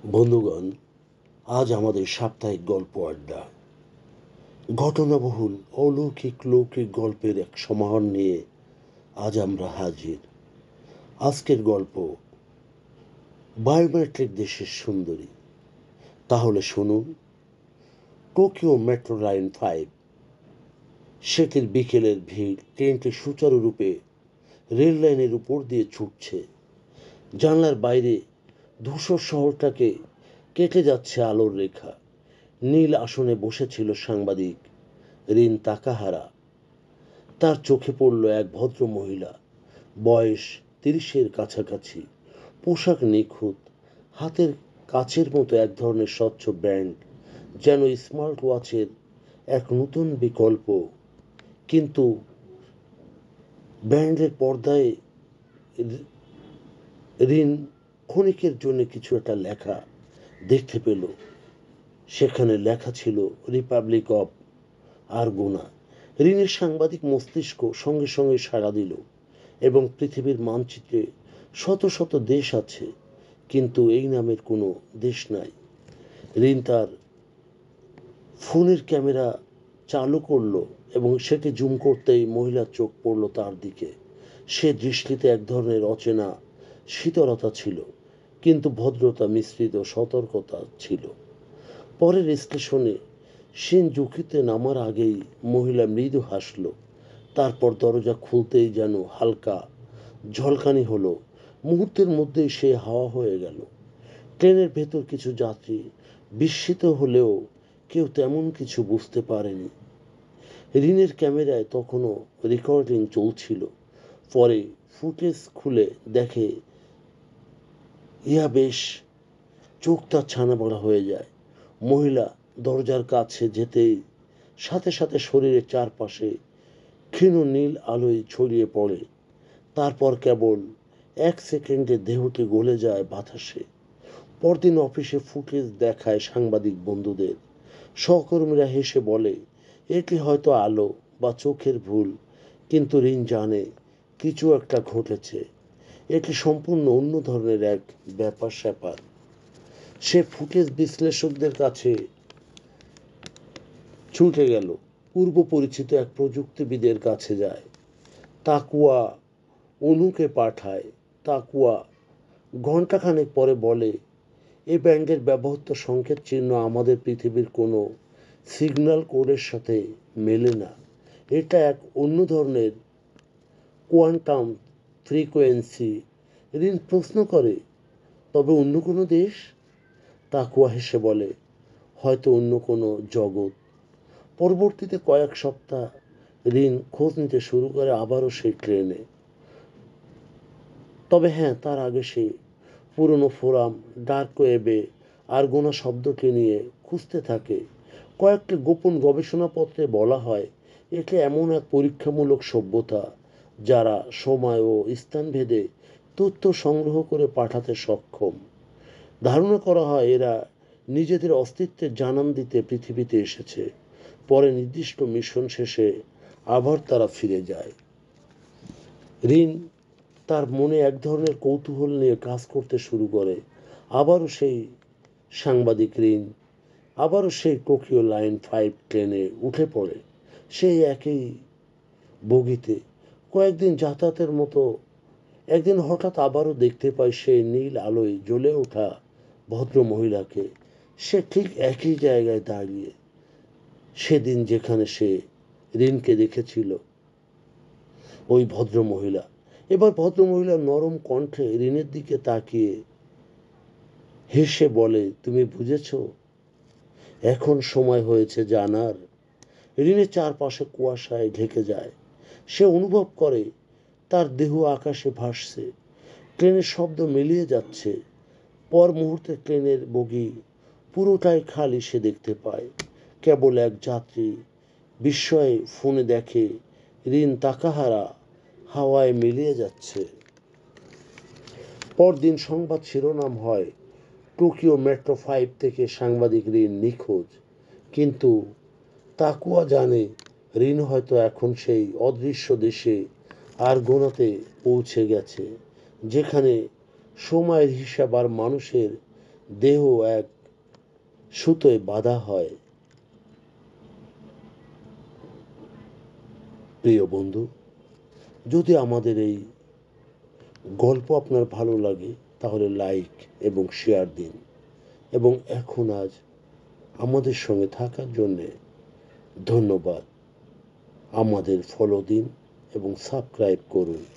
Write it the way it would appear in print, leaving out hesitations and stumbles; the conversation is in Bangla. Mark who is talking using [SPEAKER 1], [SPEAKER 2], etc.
[SPEAKER 1] বন্ধুগণ, আজ আমাদের সাপ্তাহিক গল্প আড্ডা। ঘটনাবহুল অলৌকিক লৌকিক গল্পের এক সমাহার নিয়ে আজ আমরা হাজির। আজকের গল্প বায়োমেট্রিক দেশের সুন্দরী। তাহলে শুনুন। Tokyo metro line 5। সেটির বিকেলের ভিড়। ট্রেনটি সুচারুরূপে রেল লাইনের উপর দিয়ে ছুটছে। জানলার বাইরে ধূসর শহরটাকে কেটে যাচ্ছে আলোর রেখা। নীল আসনে বসেছিল সাংবাদিক রিন তাকাহারা। তার চোখে পড়ল এক ভদ্র মহিলা, বয়স 30-এর কাছাকাছি, পোশাক নিখুঁত, হাতের কাছের মতো এক ধরনের স্বচ্ছ ব্র্যান্ড, যেন স্মার্ট ওয়াচের এক নতুন বিকল্প। কিন্তু ব্র্যান্ডের পর্দায় রিন ক্ষণিকের জন্য কিছু একটা লেখা দেখতে পেল। সেখানে লেখা ছিল রিপাবলিক অফ আরগোনা। রিনের সাংবাদিক মস্তিষ্ক সঙ্গে সঙ্গে সাড়া দিল, এবং পৃথিবীর মানচিত্রে শত শত দেশ আছে, কিন্তু এই নামের কোনো দেশ নাই। রিন তার ফোনের ক্যামেরা চালু করলো এবং সেটি জুম করতেই মহিলার চোখ পড়ল তার দিকে। সে দৃষ্টিতে এক ধরনের অচেনা শীতলতা ছিল, কিন্তু ভদ্রতা মিশ্রিত সতর্কতা ছিল। পরের স্টেশনে শিনজুকুতে নামার আগেই মহিলা মৃদু হাসল। তারপর দরজা খুলতেই যেন হালকা ঝলকানি হলো। মুহূর্তের মধ্যেই সে হাওয়া হয়ে গেল। ট্রেনের ভেতর কিছু যাত্রী বিস্মিত হলেও কেউ তেমন কিছু বুঝতে পারেনি। রিনের ক্যামেরায় তখনও রেকর্ডিং চলছিল। পরে ফুটেজ খুলে দেখে ইহা বেশ চোখটা ছানাবড়া হয়ে যায়। মহিলা দরজার কাছে যেতেই সাথে সাথে শরীরের চারপাশে ক্ষীণ নীল আলোয় ছড়িয়ে পড়ে। তারপর কেবল 1 সেকেন্ডে দেহটি গলে যায় বাতাসে। পরদিন অফিসে ফুটেজ দেখায় সাংবাদিক বন্ধুদের। সহকর্মীরা হেসে বলে, এটি হয়তো আলো বা চোখের ভুল, কিন্তু রিন জানে কিছু একটা ঘটেছে। এটি সম্পূর্ণ অন্য ধরনের এক ব্যাপার স্যাপার। সে ফুটেজ বিশ্লেষকদের কাছে ছুটে গেল। পূর্ব পরিচিত এক প্রযুক্তিবিদের কাছে যায়। তাকুয়া অনুকে পাঠায়। তাকুয়া ঘণ্টাখানেক পরে বলে, এই ব্যান্ডের ব্যবহৃত সংকেত চিহ্ন আমাদের পৃথিবীর কোনো সিগন্যাল কোডের সাথে মেলে না। এটা এক অন্য ধরনের কোয়ান্টাম ফ্রিকোয়েন্সি। রিন প্রশ্ন করে, তবে অন্য কোনো দেশ? তাকুয়া হেসে বলে, হয়তো অন্য কোনো জগৎ। পরবর্তীতে কয়েক সপ্তাহ রিন খোঁজ নিতে শুরু করে আবারও সেই ট্রেনে। তবে হ্যাঁ, তার আগে সে পুরনো ফোরাম, ডার্ক ওয়েবে আরগোনা শব্দটি নিয়ে খুঁজতে থাকে। কয়েকটি গোপন গবেষণাপত্রে বলা হয় এটি এমন এক পরীক্ষামূলক সভ্যতা যারা সময় ও স্থানভেদে তথ্য সংগ্রহ করে পাঠাতে সক্ষম। ধারণা করা হয় এরা নিজেদের অস্তিত্বের জানান দিতে পৃথিবীতে এসেছে। পরে নির্দিষ্ট মিশন শেষে আবার তারা ফিরে যায়। রিন তার মনে এক ধরনের কৌতূহল নিয়ে কাজ করতে শুরু করে। আবারও সেই সাংবাদিক রিন আবারও সেই টোকিও লাইন 5 ট্রেনে উঠে পড়ে। সেই একই বগিতে কয়েকদিন যাতায়াতের মতো। একদিন হঠাৎ আবারও দেখতে পায় সেই নীল আলোয় জ্বলে ওঠা ভদ্র মহিলাকে। সে ঠিক একই জায়গায় দাঁড়িয়ে, সেদিন যেখানে সে রিনকে দেখেছিল। ওই ভদ্র মহিলা। এবার ভদ্রমহিলা নরম কণ্ঠে রিনের দিকে তাকিয়ে হেসে বলে, তুমি বুঝেছ? এখন সময় হয়েছে জানার। রিনের চারপাশে কুয়াশায় ঢেকে যায়। সে অনুভব করে তার দেহ আকাশে ভাসছে। ট্রেনের শব্দ মিলিয়ে যাচ্ছে। পর মুহূর্তে ট্রেনের বগি পুরোটাই খালি সে দেখতে পায়। কেবল এক যাত্রী। বিস্ময়ে ফোনে দেখে রিন তাকাহারা হাওয়ায় মিলিয়ে যাচ্ছে। পরদিন সংবাদ শিরোনাম হয়, টোকিও মেট্রো 5 থেকে সাংবাদিক রিন নিখোঁজ। কিন্তু তাকুয়া জানে রিন হয়তো এখন সেই অদৃশ্য দেশে আরগোনাতে পৌঁছে গেছে, যেখানে সময়ের হিসাব আর মানুষের দেহ এক সুতোয় বাঁধা হয়। প্রিয় বন্ধু, যদি আমাদের এই গল্প আপনার ভালো লাগে তাহলে লাইক এবং শেয়ার দিন, এবং এখন আজ আমাদের সঙ্গে থাকার জন্যে ধন্যবাদ। আমাদের ফলো দিন এবং সাবস্ক্রাইব করুন।